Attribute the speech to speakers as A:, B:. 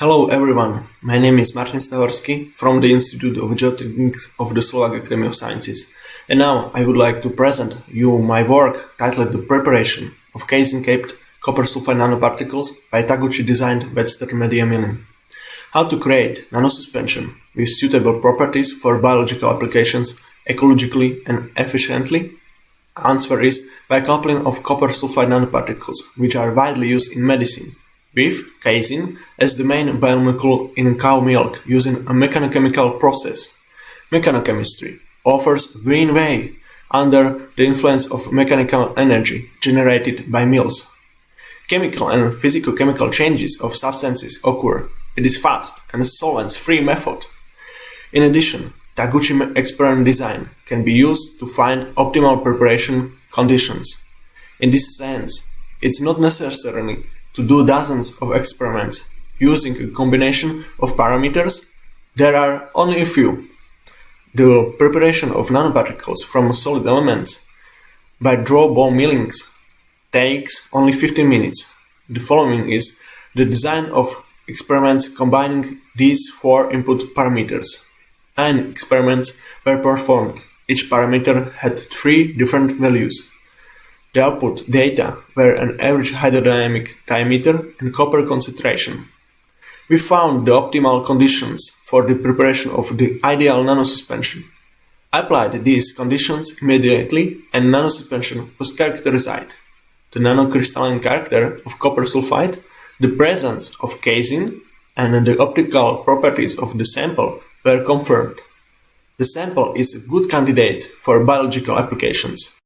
A: Hello everyone, my name is Martin Stahorsky from the Institute of Geotechnics of the Slovak Academy of Sciences, and now I would like to present you my work titled The Preparation of Casing-Capped Copper Sulfide Nanoparticles by Taguchi designed Webster Media Milling. How to create nanosuspension with suitable properties for biological applications ecologically and efficiently? Answer is by coupling of copper sulfide nanoparticles, which are widely used in medicine, with casein as the main biomolecule in cow milk using a mechanochemical process. Mechanochemistry offers green way under the influence of mechanical energy generated by mills. Chemical and physicochemical changes of substances occur. It is fast and solvents-free method. In addition, Taguchi experiment design can be used to find optimal preparation conditions. In this sense, it's not necessary to do dozens of experiments using a combination of parameters. There are only a few. The preparation of nanoparticles from solid elements by draw ball millings takes only 15 minutes. The following is the design of experiments combining these four input parameters. 9 experiments were performed. Each parameter had 3 different values. The output data were an average hydrodynamic diameter and copper concentration. We found the optimal conditions for the preparation of the ideal nanosuspension. I applied these conditions immediately and nanosuspension was characterized. The nanocrystalline character of copper sulfide, the presence of casein, and the optical properties of the sample were confirmed. The sample is a good candidate for biological applications.